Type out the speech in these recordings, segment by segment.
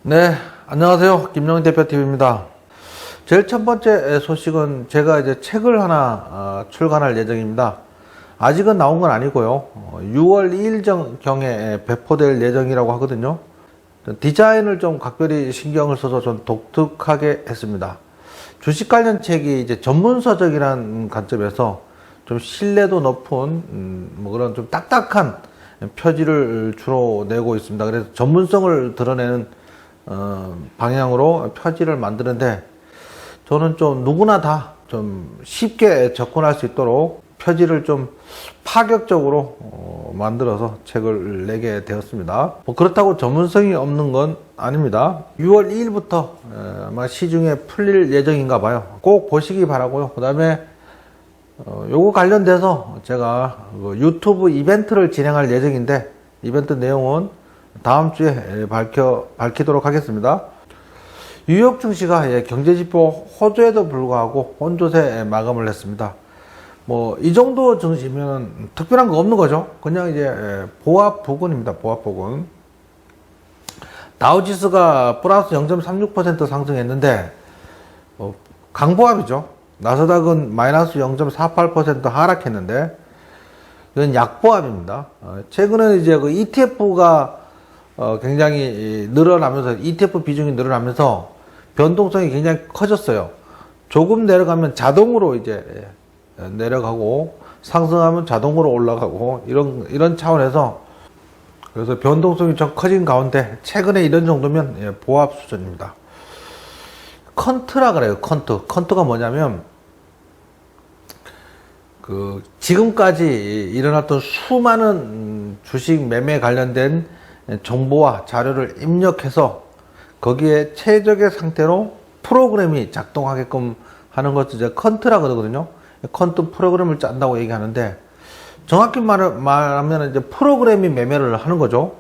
네, 안녕하세요. 김영희 대표TV입니다. 제일 첫 번째 소식은 제가 이제 책을 하나 출간할 예정입니다. 아직은 나온 건 아니고요. 6월 2일경에 배포될 예정이라고 하거든요. 디자인을 좀 각별히 신경을 써서 좀 독특하게 했습니다. 주식 관련 책이 이제 전문서적이라는 관점에서 좀 신뢰도 높은 뭐 그런 좀 딱딱한 표지를 주로 내고 있습니다. 그래서 전문성을 드러내는 방향으로 표지를 만드는데, 저는 좀 누구나 다 좀 쉽게 접근할 수 있도록 표지를 좀 파격적으로 만들어서 책을 내게 되었습니다. 뭐 그렇다고 전문성이 없는 건 아닙니다. 6월 2일부터 아마 시중에 풀릴 예정인가 봐요. 꼭 보시기 바라고요. 그 다음에 요거 관련돼서 제가 유튜브 이벤트를 진행할 예정인데, 이벤트 내용은 다음 주에 밝히도록 하겠습니다. 뉴욕 증시가 경제지표 호조에도 불구하고 혼조세 마감을 했습니다. 뭐 이 정도 증시면 특별한 거 없는 거죠. 그냥 이제 보합 부근입니다. 보합 부근. 다우지수가 플러스 0.36% 상승했는데 강보합이죠. 나스닥은 마이너스 0.48% 하락했는데 이건 약보합입니다. 최근에 이제 그 ETF가 굉장히 늘어나면서, ETF 비중이 늘어나면서 변동성이 굉장히 커졌어요. 조금 내려가면 자동으로 이제 내려가고, 상승하면 자동으로 올라가고, 이런 차원에서, 그래서 변동성이 좀 커진 가운데 최근에 이런 정도면 보합 수준입니다. 컨트라 그래요. 컨트가 뭐냐면 지금까지 일어났던 수많은 주식 매매 관련된 정보와 자료를 입력해서 거기에 최적의 상태로 프로그램이 작동하게끔 하는 것도 이제 컨트라 그러거든요. 컨트 프로그램을 짠다고 얘기하는데, 정확히 말하면 이제 프로그램이 매매를 하는 거죠.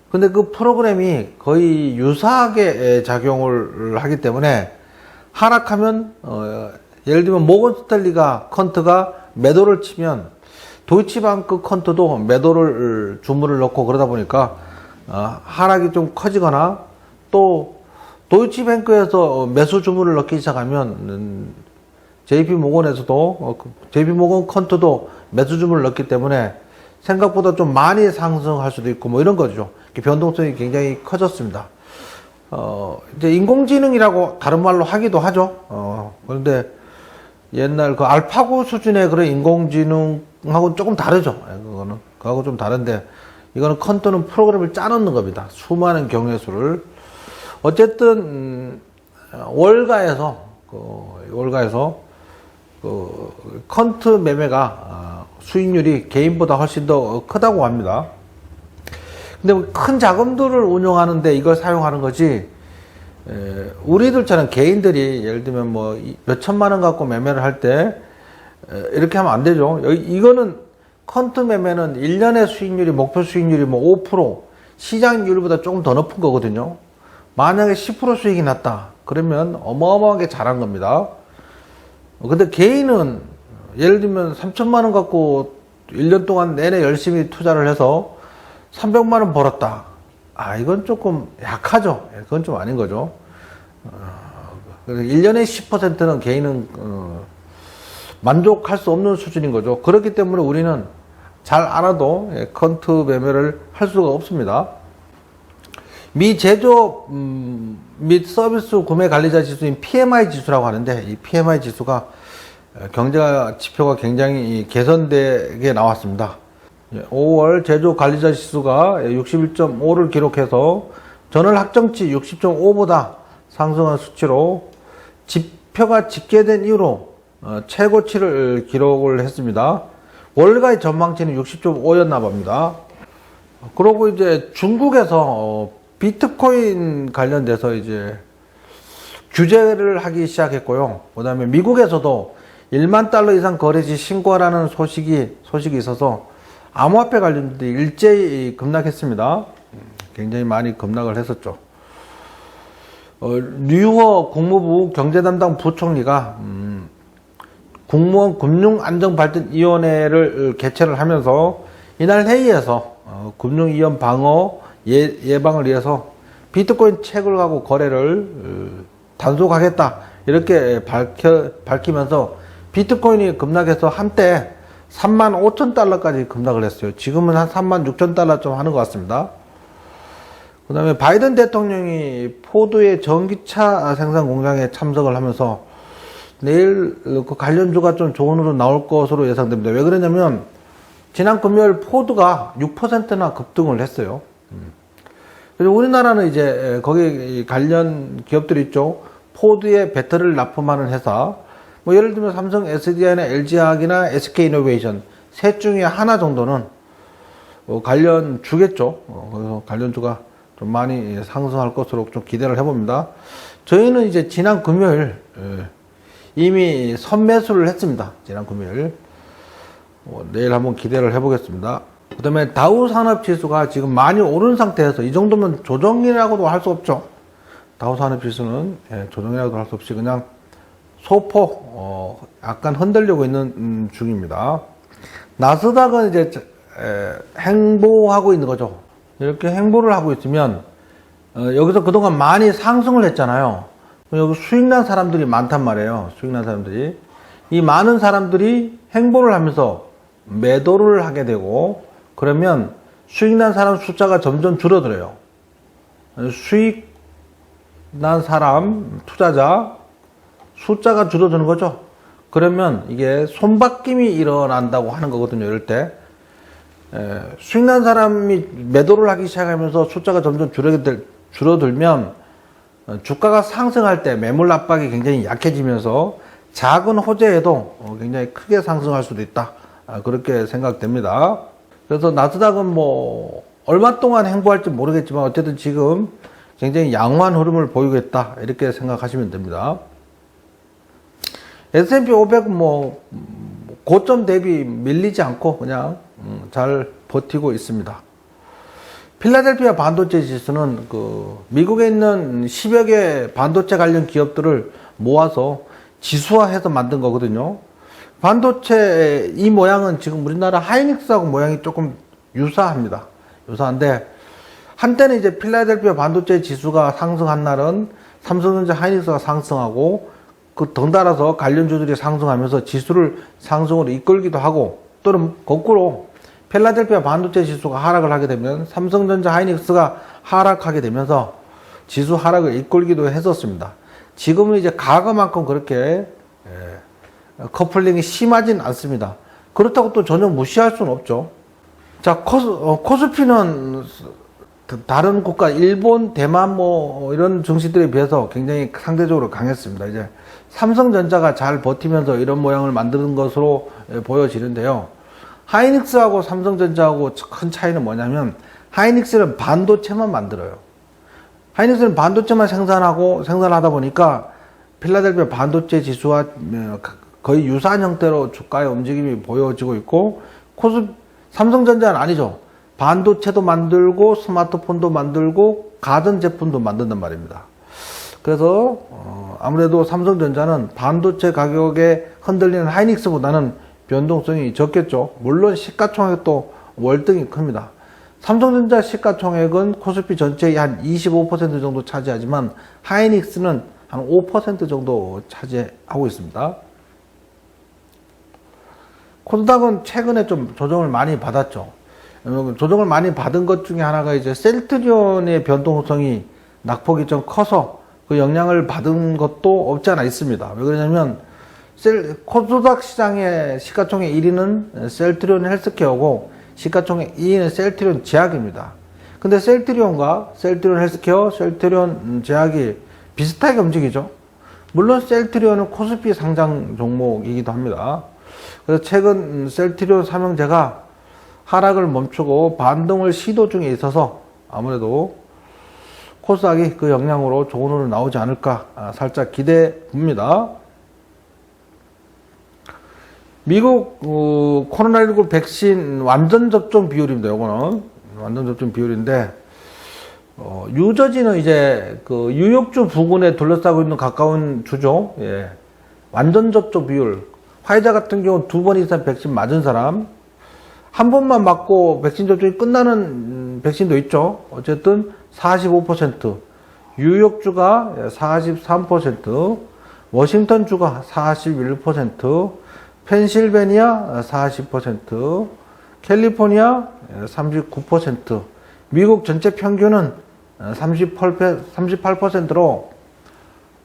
근데 그 프로그램이 거의 유사하게 작용을 하기 때문에 하락하면 예를 들면 모건 스탠리가 컨트가 매도를 치면 도이치방크 컨트도 매도를 주문을 넣고, 그러다 보니까 하락이 좀 커지거나, 또 도이치뱅크에서 매수 주문을 넣기 시작하면 JP모건에서도 JP모건 컨트도 매수 주문을 넣기 때문에 생각보다 좀 많이 상승할 수도 있고, 뭐 이런 거죠. 변동성이 굉장히 커졌습니다. 이제 인공지능이라고 다른 말로 하기도 하죠. 그런데 옛날 그 알파고 수준의 그런 인공지능하고는 조금 다르죠. 그거하고 좀 다른데, 이거는 컨트는 프로그램을 짜놓는 겁니다. 수많은 경우의 수를. 어쨌든 월가에서 컨트 매매가 수익률이 개인보다 훨씬 더 크다고 합니다. 근데 큰 자금들을 운용하는데 이걸 사용하는 거지, 우리들처럼 개인들이 예를 들면 뭐 몇 천만 원 갖고 매매를 할 때 이렇게 하면 안 되죠. 이거는 컨트 매매는 1년의 수익률이, 목표 수익률이 뭐 5%, 시장률보다 조금 더 높은 거거든요. 만약에 10% 수익이 났다 그러면 어마어마하게 잘한 겁니다. 근데 개인은 예를 들면 3천만 원 갖고 1년 동안 내내 열심히 투자를 해서 300만 원 벌었다. 이건 조금 약하죠. 그건 좀 아닌 거죠. 1년에 10%는 개인은 만족할 수 없는 수준인 거죠. 그렇기 때문에 우리는 잘 알아도 컨트 매매를 할 수가 없습니다. 미 제조업 및 서비스 구매 관리자 지수인 PMI 지수라고 하는데, 이 PMI 지수가 경제 지표가 굉장히 개선되게 나왔습니다. 5월 제조 관리자 지수가 61.5를 기록해서 전월 확정치 60.5보다 상승한 수치로 지표가 집계된 이후로 최고치를 기록을 했습니다. 월가의 전망치는 60.5였나 봅니다. 그리고 이제 중국에서 비트코인 관련돼서 이제 규제를 하기 시작했고요. 그 다음에 미국에서도 1만 달러 이상 거래시 신고하라는 소식이 있어서 암호화폐 관련도 일제히 급락했습니다. 굉장히 많이 급락을 했었죠. 류허 국무부 경제담당 부총리가 국무원 금융안정발전위원회를 개최를 하면서 이날 회의에서 금융위험 방어 예방을 위해서 비트코인 채굴 하고 거래를 단속하겠다 이렇게 밝히면서 비트코인이 급락해서 한때 35,000달러까지 급락을 했어요. 지금은 한 36,000달러 좀 하는 것 같습니다. 그 다음에 바이든 대통령이 포드의 전기차 생산 공장에 참석을 하면서 내일 그 관련주가 좀 좋은으로 나올 것으로 예상됩니다. 왜 그러냐면 지난 금요일 포드가 6%나 급등을 했어요. 그리고 우리나라는 이제 거기 관련 기업들이 있죠. 포드에 배터리를 납품하는 회사, 뭐 예를 들면 삼성 SDI나 LG화학이나 SK이노베이션 셋 중에 하나 정도는 관련 주겠죠. 그래서 관련주가 좀 많이 상승할 것으로 좀 기대를 해봅니다. 저희는 이제 지난 금요일 이미 선매수를 했습니다. 지난 금요일. 내일 한번 기대를 해보겠습니다. 그 다음에 다우 산업지수가 지금 많이 오른 상태에서 이 정도면 조정이라고도 할 수 없죠. 다우 산업지수는 조정이라고도 할 수 없이 그냥 소폭 약간 흔들리고 있는 중입니다. 나스닥은 이제 행보하고 있는 거죠. 이렇게 행보를 하고 있으면 여기서 그동안 많이 상승을 했잖아요. 여기 수익난 사람들이 많단 말이에요. 수익난 사람들이. 이 많은 사람들이 행보를 하면서 매도를 하게 되고 그러면 수익난 사람 숫자가 점점 줄어들어요. 수익난 사람, 투자자 숫자가 줄어드는 거죠. 그러면 이게 손바뀜이 일어난다고 하는 거거든요. 이럴 때 수익난 사람이 매도를 하기 시작하면서 숫자가 점점 줄어들면 주가가 상승할 때 매물 압박이 굉장히 약해지면서 작은 호재에도 굉장히 크게 상승할 수도 있다. 그렇게 생각됩니다. 그래서 나스닥은 뭐 얼마 동안 행보할지 모르겠지만 어쨌든 지금 굉장히 양호한 흐름을 보이고 있다. 이렇게 생각하시면 됩니다. S&P 500은 뭐 고점 대비 밀리지 않고 그냥 잘 버티고 있습니다. 필라델피아 반도체 지수는 그 미국에 있는 10여 개 반도체 관련 기업들을 모아서 지수화해서 만든 거거든요. 반도체 이 모양은 지금 우리나라 하이닉스하고 모양이 조금 유사합니다. 유사한데 한때는 이제 필라델피아 반도체 지수가 상승한 날은 삼성전자 하이닉스가 상승하고 그 덩달아서 관련주들이 상승하면서 지수를 상승으로 이끌기도 하고 또는 거꾸로 필라델피아 반도체 지수가 하락을 하게 되면 삼성전자 하이닉스가 하락하게 되면서 지수 하락을 이끌기도 했었습니다. 지금은 이제 과거만큼 그렇게 커플링이 심하진 않습니다. 그렇다고 또 전혀 무시할 수는 없죠. 자, 코스피는 다른 국가, 일본, 대만 뭐 이런 증시들에 비해서 굉장히 상대적으로 강했습니다. 이제 삼성전자가 잘 버티면서 이런 모양을 만드는 것으로 보여지는데요. 하이닉스하고 삼성전자하고 큰 차이는 뭐냐면 하이닉스는 반도체만 만들어요. 하이닉스는 반도체만 생산하다 보니까 필라델피아 반도체 지수와 거의 유사한 형태로 주가의 움직임이 보여지고 있고 삼성전자는 아니죠. 반도체도 만들고 스마트폰도 만들고 가전제품도 만든단 말입니다. 그래서 아무래도 삼성전자는 반도체 가격에 흔들리는 하이닉스보다는 변동성이 적겠죠. 물론 시가총액도 월등히 큽니다. 삼성전자 시가총액은 코스피 전체의 한 25% 정도 차지하지만 하이닉스는 한 5% 정도 차지하고 있습니다. 코스닥은 최근에 좀 조정을 많이 받았죠. 조정을 많이 받은 것 중에 하나가 이제 셀트리온의 변동성이 낙폭이 좀 커서 그 영향을 받은 것도 없지 않아 있습니다. 왜 그러냐면 코스닥 시장의 시가총액 1위는 셀트리온 헬스케어고 시가총액 2위는 셀트리온 제약입니다. 근데 셀트리온과 셀트리온 헬스케어, 셀트리온 제약이 비슷하게 움직이죠. 물론 셀트리온은 코스피 상장 종목이기도 합니다. 그래서 최근 셀트리온 삼형제가 하락을 멈추고 반등을 시도 중에 있어서 아무래도 코스닥이 그 영향으로 좋은 흐름 나오지 않을까 살짝 기대해 봅니다. 미국 코로나19 백신 완전 접종 비율입니다. 요거는 완전 접종 비율인데 뉴저지는 이제 그 뉴욕주 부근에 둘러싸고 있는 가까운 주죠. 예. 완전 접종 비율. 화이자 같은 경우는 2번 이상 백신 맞은 사람, 한 번만 맞고 백신 접종이 끝나는 백신도 있죠. 어쨌든 45%, 뉴욕주가 43%, 워싱턴주가 41%, 펜실베니아 40%, 캘리포니아 39%, 미국 전체 평균은 38%로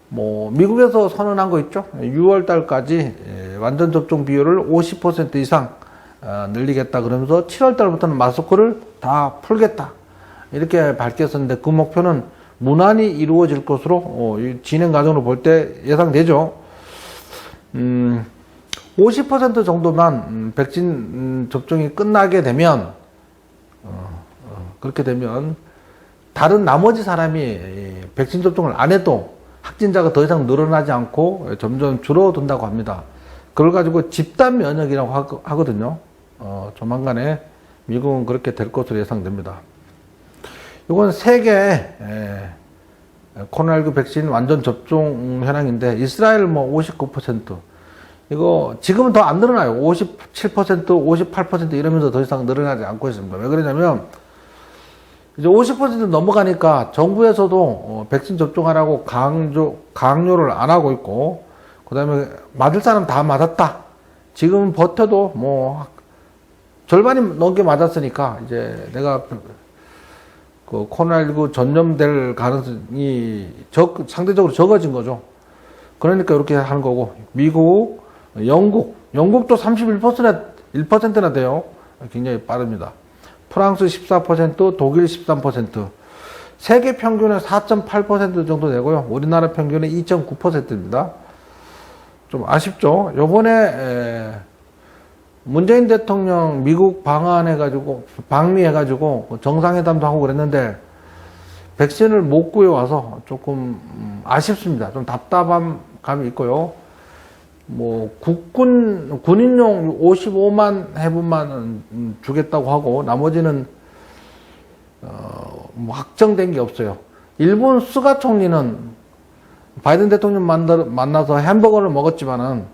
뭐 미국에서 선언한 거 있죠. 6월 달까지 완전 접종 비율을 50% 이상 늘리겠다 그러면서 7월 달부터는 마스크를 다 풀겠다 이렇게 밝혔었는데 그 목표는 무난히 이루어질 것으로 진행 과정으로 볼 때 예상되죠. 50% 정도만 백신 접종이 끝나게 되면 그렇게 되면 다른 나머지 사람이 백신 접종을 안 해도 확진자가 더 이상 늘어나지 않고 점점 줄어든다고 합니다. 그걸 가지고 집단 면역이라고 하거든요. 조만간에 미국은 그렇게 될 것으로 예상됩니다. 이건 세계 코로나19 백신 완전 접종 현황인데 이스라엘 뭐 59%, 이거 지금은 더 안 늘어나요. 57%, 58% 이러면서 더 이상 늘어나지 않고 있습니다. 왜 그러냐면 이제 50% 넘어가니까 정부에서도 백신 접종하라고 강요를 안 하고 있고, 그 다음에 맞을 사람 다 맞았다. 지금 버텨도 뭐 절반이 넘게 맞았으니까 이제 내가 그 코로나19 전염될 가능성이 상대적으로 적어진 거죠. 그러니까 이렇게 하는 거고, 미국, 영국도 1%나 돼요. 굉장히 빠릅니다. 프랑스 14%, 독일 13%, 세계 평균은 4.8% 정도 되고요. 우리나라 평균은 2.9%입니다. 좀 아쉽죠? 요번에 문재인 대통령 미국 방미해가지고 정상회담도 하고 그랬는데 백신을 못 구해와서 조금 아쉽습니다. 좀 답답한 감이 있고요. 뭐 군인용 55만 회분만 주겠다고 하고 나머지는 뭐 확정된 게 없어요. 일본 스가 총리는 바이든 대통령 만나서 햄버거를 먹었지만은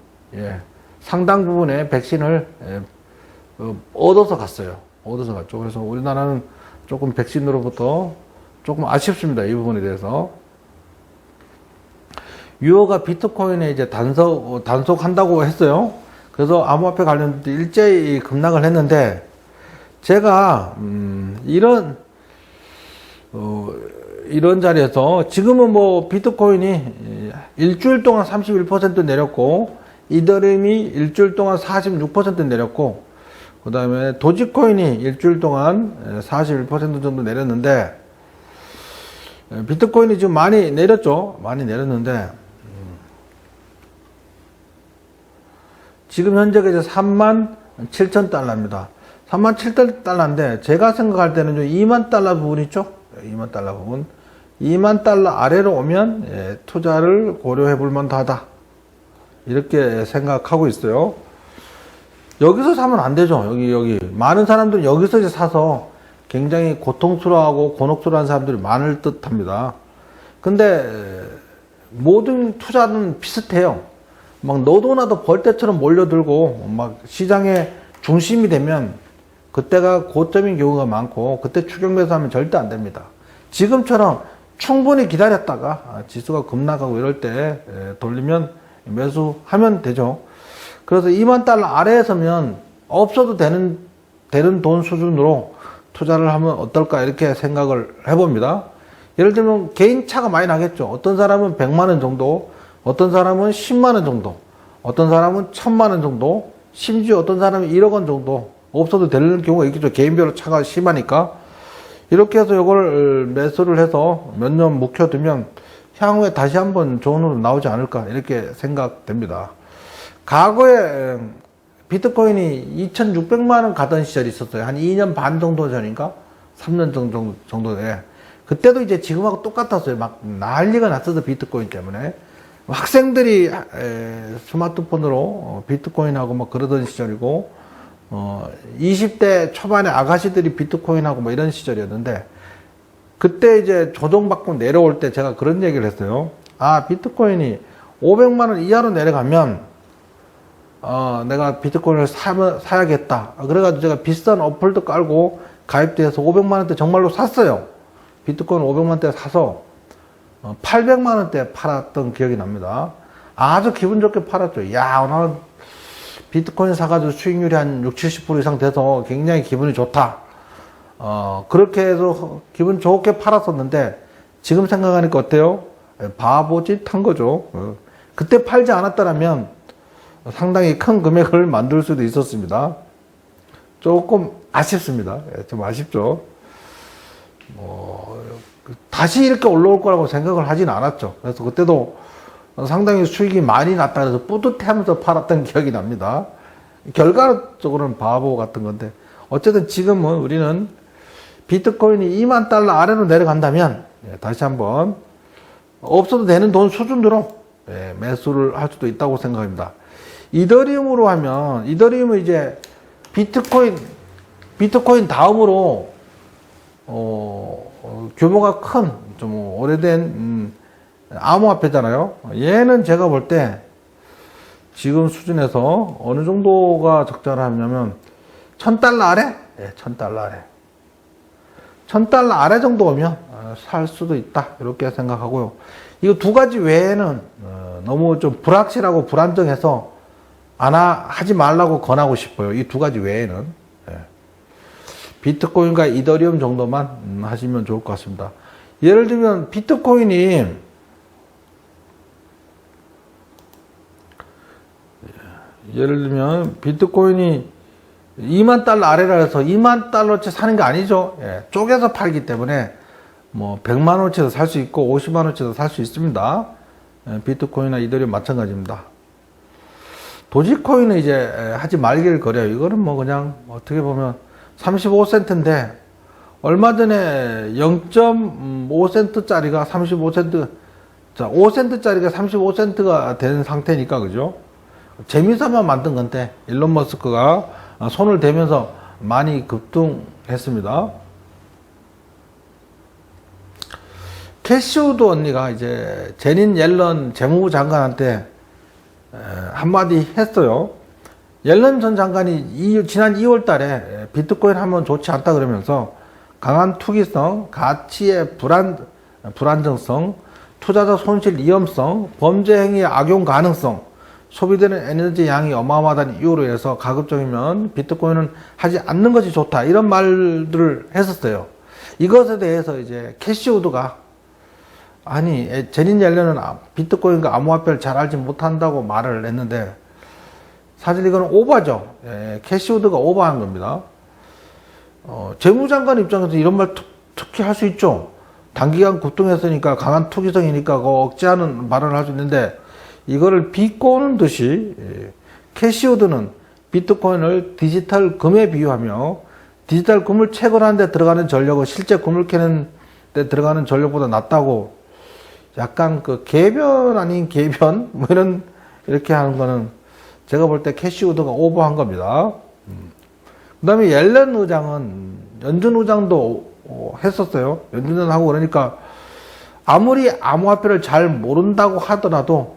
상당 부분의 백신을 얻어서 갔어요. 얻어서 갔죠. 그래서 우리나라는 조금 백신으로부터 조금 아쉽습니다. 이 부분에 대해서. 유효가 비트코인에 이제 단속한다고 했어요. 그래서 암호화폐 관련해서 일제히 급락을 했는데, 제가, 이런 자리에서 지금은 뭐 비트코인이 일주일 동안 31% 내렸고, 이더리움이 일주일 동안 46% 내렸고, 그 다음에 도지코인이 일주일 동안 41% 정도 내렸는데, 비트코인이 지금 많이 내렸죠. 많이 내렸는데, 지금 현재가 이제 37,000달러입니다. 37,000달러인데, 제가 생각할 때는 20,000달러 부분 있죠? 20,000달러 부분. 20,000달러 아래로 오면, 투자를 고려해 볼 만하다. 이렇게 생각하고 있어요. 여기서 사면 안 되죠. 여기. 많은 사람들은 여기서 이제 사서 굉장히 고통스러워하고 곤혹스러운 사람들이 많을 듯 합니다. 근데, 모든 투자는 비슷해요. 막 너도 나도 벌떼처럼 몰려들고 막 시장의 중심이 되면 그때가 고점인 경우가 많고, 그때 추격 매수하면 절대 안 됩니다. 지금처럼 충분히 기다렸다가 지수가 급락하고 이럴 때 돌리면 매수하면 되죠. 그래서 20,000달러 아래에 서면 없어도 되는 돈 수준으로 투자를 하면 어떨까 이렇게 생각을 해봅니다. 예를 들면 개인차가 많이 나겠죠. 어떤 사람은 100만원 정도, 어떤 사람은 10만원 정도, 어떤 사람은 1000만원 정도, 심지어 어떤 사람은 1억 원 정도 없어도 되는 경우가 있겠죠. 개인별로 차가 심하니까. 이렇게 해서 이걸 매수를 해서 몇 년 묵혀두면 향후에 다시 한번 좋은 흐름 나오지 않을까 이렇게 생각됩니다. 과거에 비트코인이 2,600만원 가던 시절이 있었어요. 한 2년 반 정도 전인가? 3년 정도에. 그때도 이제 지금하고 똑같았어요. 막 난리가 났어서 비트코인 때문에. 학생들이 스마트폰으로 비트코인하고 막 그러던 시절이고, 20대 초반에 아가씨들이 비트코인하고 뭐 이런 시절이었는데, 그때 이제 조정받고 내려올 때 제가 그런 얘기를 했어요. 아, 비트코인이 500만원 이하로 내려가면 내가 비트코인을 사야겠다. 그래가지고 제가 비싼 어플도 깔고 가입돼서 500만원대 정말로 샀어요. 비트코인 500만원대 사서 800만원대 팔았던 기억이 납니다. 아주 기분 좋게 팔았죠. 야, 오늘 비트코인 사가지고 수익률이 한 60, 70% 이상 돼서 굉장히 기분이 좋다. 그렇게 해서 기분 좋게 팔았었는데, 지금 생각하니까 어때요? 바보짓한 거죠. 그때 팔지 않았다면 상당히 큰 금액을 만들 수도 있었습니다. 조금 아쉽습니다. 좀 아쉽죠. 다시 이렇게 올라올 거라고 생각을 하진 않았죠. 그래서 그때도 상당히 수익이 많이 났다 그래서 뿌듯해하면서 팔았던 기억이 납니다. 결과적으로는 바보 같은 건데, 어쨌든 지금은 우리는 비트코인이 2만 달러 아래로 내려간다면 다시 한번 없어도 되는 돈 수준으로 매수를 할 수도 있다고 생각합니다. 이더리움으로 하면, 이더리움은 이제 비트코인 다음으로 규모가 큰, 좀 오래된 암호화폐잖아요. 얘는 제가 볼 때 지금 수준에서 어느 정도가 적절하냐면 1000달러 아래? 1000달러 아래. 1000달러 아래 정도 오면 살 수도 있다. 이렇게 생각하고요. 이거 두 가지 외에는 너무 좀 불확실하고 불안정해서 하지 말라고 권하고 싶어요. 이 두 가지 외에는. 비트코인과 이더리움 정도만 하시면 좋을 것 같습니다. 예를 들면 비트코인이 2만 달러 아래라 해서 2만 달러치 사는 게 아니죠. 쪼개서 팔기 때문에 뭐 100만 원치도 살 수 있고 50만 원치도 살 수 있습니다. 비트코인이나 이더리움 마찬가지입니다. 도지코인은 이제 하지 말기를 거려요. 이거는 뭐 그냥 어떻게 보면 35센트인데 얼마 전에 0.5센트짜리가 35센트, 자 5센트짜리가 35센트가 된 상태니까, 그죠? 재미삼아 만든 건데 일론 머스크가 손을 대면서 많이 급등했습니다. 캐시우드 언니가 이제 제닛 옐런 재무부 장관한테 한마디 했어요. 옐런 전 장관이 지난 2월 달에 비트코인 하면 좋지 않다 그러면서 강한 투기성, 가치의 불안정성, 투자자 손실 위험성, 범죄 행위의 악용 가능성, 소비되는 에너지 양이 어마어마하다는 이유로 해서 가급적이면 비트코인은 하지 않는 것이 좋다. 이런 말들을 했었어요. 이것에 대해서 이제 캐시우드가 제닛 옐런은 비트코인과 암호화폐를 잘 알지 못한다고 말을 했는데, 사실 이건 오버죠. 캐시우드가 오버한 겁니다. 재무장관 입장에서 이런 말 특히 할 수 있죠. 단기간 급등했으니까 강한 투기성이니까 억제하는 발언을 할 수 있는데, 이거를 비꼬는 듯이 캐시우드는 비트코인을 디지털 금에 비유하며 디지털 금을 채굴하는 데 들어가는 전력은 실제 금을 캐는 데 들어가는 전력보다 낫다고, 약간 그 개변 아닌 개변 뭐 이렇게 하는 거는 제가 볼 때 캐시우드가 오버한 겁니다. 그 다음에 옐런 의장은, 연준 의장도 했었어요. 연준은 하고, 그러니까 아무리 암호화폐를 잘 모른다고 하더라도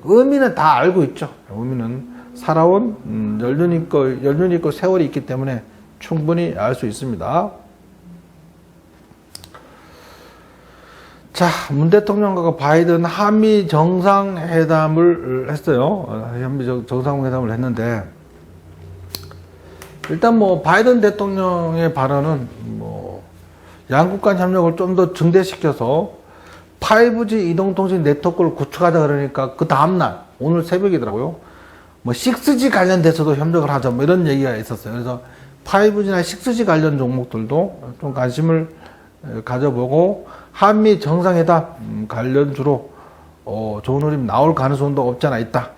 의미는 다 알고 있죠. 의미는 살아온 연륜이 있고 세월이 있기 때문에 충분히 알 수 있습니다. 자, 문 대통령과 바이든 한미 정상회담을 했어요. 한미 정상회담을 했는데, 일단 뭐 바이든 대통령의 발언은 뭐 양국 간 협력을 좀 더 증대시켜서 5G 이동통신 네트워크를 구축하자 그러니까 그 다음날, 오늘 새벽이더라고요. 뭐 6G 관련돼서도 협력을 하자 뭐 이런 얘기가 있었어요. 그래서 5G나 6G 관련 종목들도 좀 관심을 가져보고, 한미 정상회담 관련주로 좋은 흐름 나올 가능성도 없지 않아 있다.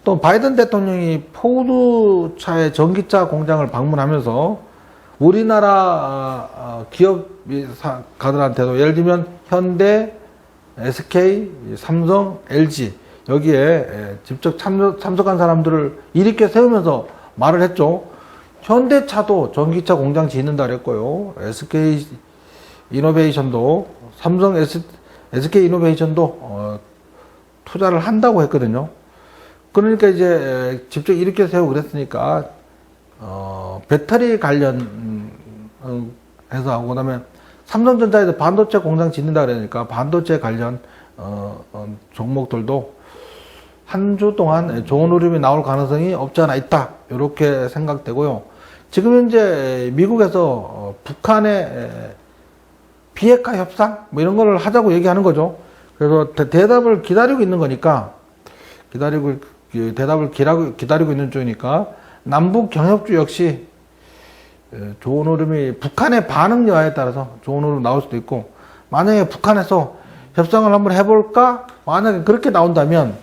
또 바이든 대통령이 포드차의 전기차 공장을 방문하면서 우리나라 기업가들한테도, 예를 들면 현대, SK, 삼성, LG 여기에 직접 참석한 사람들을 일으켜 세우면서 말을 했죠. 현대차도 전기차 공장 짓는다 그랬고요. SK 이노베이션도, SK 이노베이션도 투자를 한다고 했거든요. 그러니까 이제 직접 이렇게 세우고 그랬으니까 배터리 관련 해서 하고, 그다음에 삼성전자에서 반도체 공장 짓는다 그러니까 반도체 관련 종목들도 한 주 동안 좋은 흐름이 나올 가능성이 없지 않아 있다, 이렇게 생각되고요. 지금 현재 미국에서 북한의 비핵화 협상 뭐 이런 걸 하자고 얘기하는 거죠. 그래서 대답을 기다리고 있는 거니까, 대답을 기다리고 있는 쪽이니까 남북 경협주 역시 좋은 흐름이, 북한의 반응 여하에 따라서 좋은 흐름 나올 수도 있고, 만약에 북한에서 협상을 한번 해볼까, 만약에 그렇게 나온다면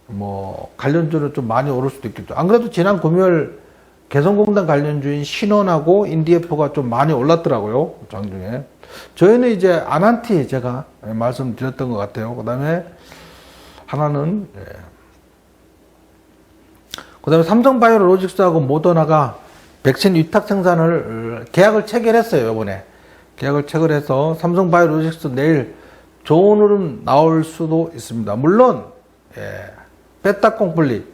뭐 관련주는 좀 많이 오를 수도 있겠죠. 안 그래도 지난 금요일 개성공단 관련주인 신원하고 인디에프가 좀 많이 올랐더라고요, 장중에. 저희는 이제 아난티 제가 말씀드렸던 것 같아요. 그 다음에 하나는 그 다음에 삼성바이오로직스하고 모더나가 백신 위탁 생산을 계약을 체결했어요. 이번에 계약을 체결해서 삼성바이오로직스 내일 좋은 흐름 나올 수도 있습니다. 물론 빼딱콩플리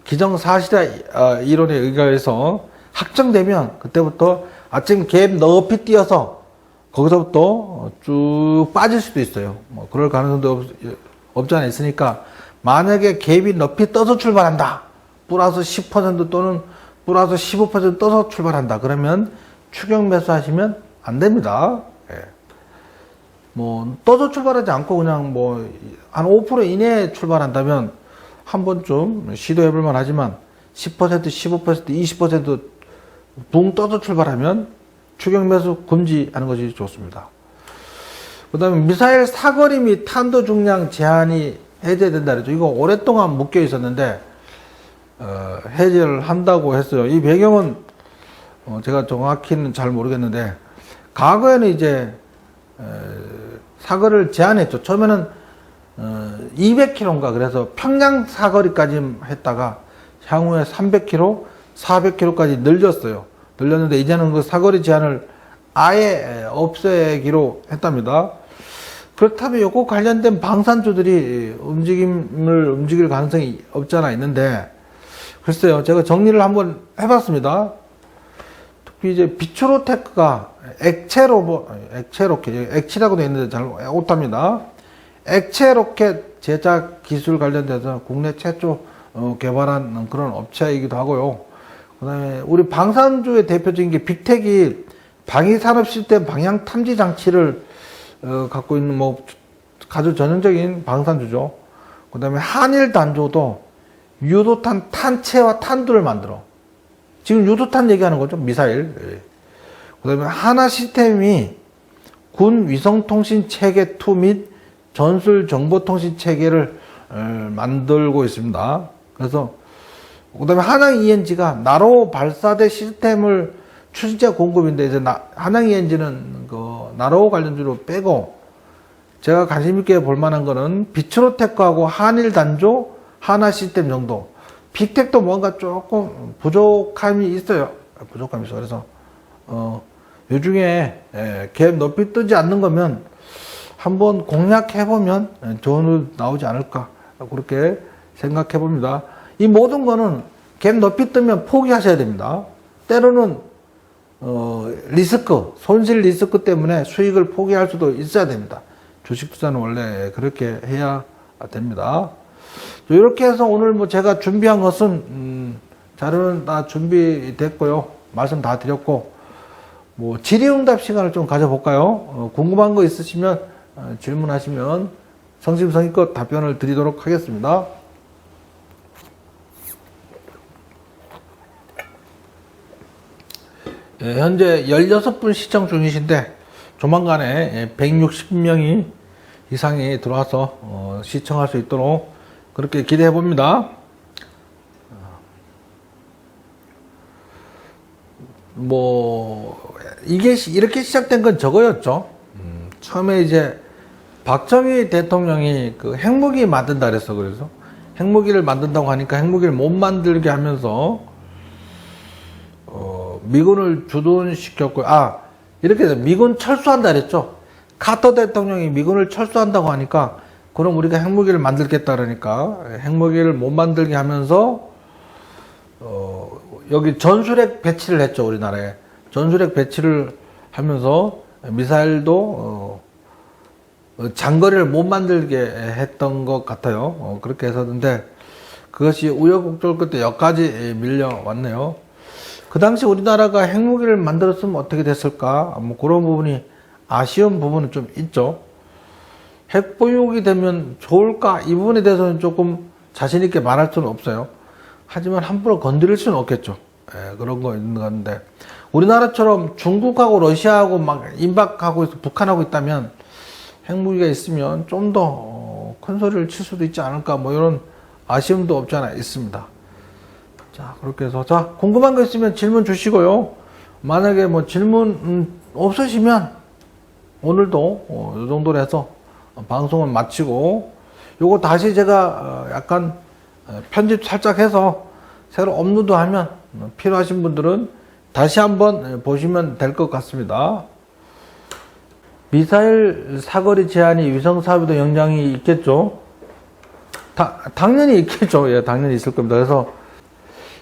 기정사실의 이론에 의거해서 확정되면 그때부터 아침 갭 높이 뛰어서 거기서부터 쭉 빠질 수도 있어요. 뭐 그럴 가능성도 없지 않아 있으니까, 만약에 갭이 높이 떠서 출발한다, 플러스 10% 또는 플러스 15% 떠서 출발한다, 그러면 추격 매수하시면 안 됩니다. 뭐 떠서 출발하지 않고 그냥 뭐 한 5% 이내에 출발한다면 한 번쯤 시도해 볼만 하지만, 10%, 15%, 20%붕 떠서 출발하면 추격 매수 금지하는 것이 좋습니다. 그 다음에 미사일 사거리 및 탄도 중량 제한이 해제된다 그랬죠. 이거 오랫동안 묶여 있었는데 해제를 한다고 했어요. 이 배경은 제가 정확히는 잘 모르겠는데, 과거에는 이제 사거리를 제한했죠. 처음에는 200km인가 그래서 평양 사거리까지 했다가 향후에 300km, 400km까지 늘렸어요. 늘렸는데 이제는 그 사거리 제한을 아예 없애기로 했답니다. 그렇다면 요거 관련된 방산주들이 움직일 가능성이 없지 않아 있는데, 글쎄요, 제가 정리를 한번 해봤습니다. 특히 이제 비추로테크가 액체 로켓, 액치라고 되어 있는데 잘 못합니다. 액체 로켓 제작 기술 관련돼서 국내 최초 개발한 그런 업체이기도 하고요. 그 다음에 우리 방산주의 대표적인 게 빅텍이 방위산업 시스템 방향 탐지 장치를 갖고 있는 뭐 아주 전형적인 방산주죠. 그 다음에 한일단조도 유도탄 탄체와 탄두를 만들어. 지금 유도탄 얘기하는 거죠, 미사일. 그 다음에 하나 시스템이 군 위성통신 체계 2 및 전술 정보통신 체계를 만들고 있습니다. 그래서 그 다음에 한양 ENG가 나로 발사대 시스템을 추진제 공급인데, 이제 한양 ENG는 그 나로 관련주로 빼고, 제가 관심 있게 볼 만한 거는 비츠로테크하고 한일단조, 하나 시스템 정도. 빅텍도 뭔가 조금 부족함이 있어요. 그래서 요 중에 갭 높이 뜨지 않는 거면 한번 공략해보면 좋은 나오지 않을까, 그렇게 생각해 봅니다. 이 모든 거는 갭 높이 뜨면 포기하셔야 됩니다. 때로는 손실 리스크 때문에 수익을 포기할 수도 있어야 됩니다. 주식 투자는 원래 그렇게 해야 됩니다. 이렇게 해서 오늘 뭐 제가 준비한 것은 자료는 다 준비됐고요. 말씀 다 드렸고, 뭐 질의응답 시간을 좀 가져볼까요? 궁금한 거 있으시면 질문하시면 성심성의껏 답변을 드리도록 하겠습니다. 현재 16분 시청 중이신데 조만간에 160명이 이상이 들어와서 시청할 수 있도록 그렇게 기대해 봅니다. 뭐 이게 이렇게 시작된 건 저거였죠. 처음에 이제 박정희 대통령이 그 핵무기 만든다 그랬어. 그래서 핵무기를 만든다고 하니까 핵무기를 못 만들게 하면서 미군을 주둔시켰고, 이렇게 해서 미군 철수한다 그랬죠. 카터 대통령이 미군을 철수한다고 하니까 그럼 우리가 핵무기를 만들겠다 그러니까 핵무기를 못 만들게 하면서 여기 전술핵 배치를 했죠. 우리나라에 전술핵 배치를 하면서 미사일도 장거리를 못 만들게 했던 것 같아요. 그렇게 했었는데 그것이 우여곡절 끝에 여기까지 밀려왔네요. 그 당시 우리나라가 핵무기를 만들었으면 어떻게 됐을까? 뭐 그런 부분이 아쉬운 부분은 좀 있죠. 핵 보유국이 되면 좋을까? 이 부분에 대해서는 조금 자신 있게 말할 수는 없어요. 하지만 함부로 건드릴 수는 없겠죠. 그런 거 있는 건데 우리나라처럼 중국하고 러시아하고 막 임박하고 있어 북한하고 있다면 핵무기가 있으면 좀 더 큰 소리를 칠 수도 있지 않을까 뭐 이런 아쉬움도 없지 않아 있습니다. 자, 그렇게 해서 자, 궁금한 거 있으면 질문 주시고요. 만약에 뭐 질문 없으시면 오늘도 이 정도로 해서 방송을 마치고 요거 다시 제가 약간 편집 살짝 해서 새로 업로드하면 필요하신 분들은 다시 한번 보시면 될 것 같습니다. 미사일 사거리 제한이 위성 사업에도 영향이 있겠죠. 당연히 있겠죠. 예, 당연히 있을 겁니다. 그래서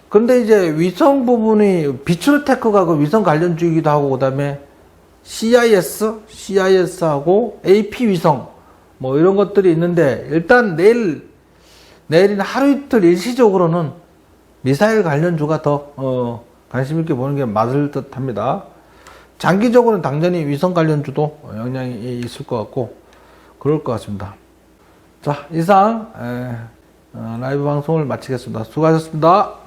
근데 이제 위성 부분이 비추르테크가 그 위성 관련주이기도 하고 그다음에 CIS하고 AP 위성 뭐 이런 것들이 있는데 일단 내일이나 하루 이틀 일시적으로는 미사일 관련주가 더 관심 있게 보는 게 맞을 듯 합니다. 장기적으로는 당연히 위성 관련주도 영향이 있을 것 같고 그럴 것 같습니다. 자, 이상 라이브 방송을 마치겠습니다. 수고하셨습니다.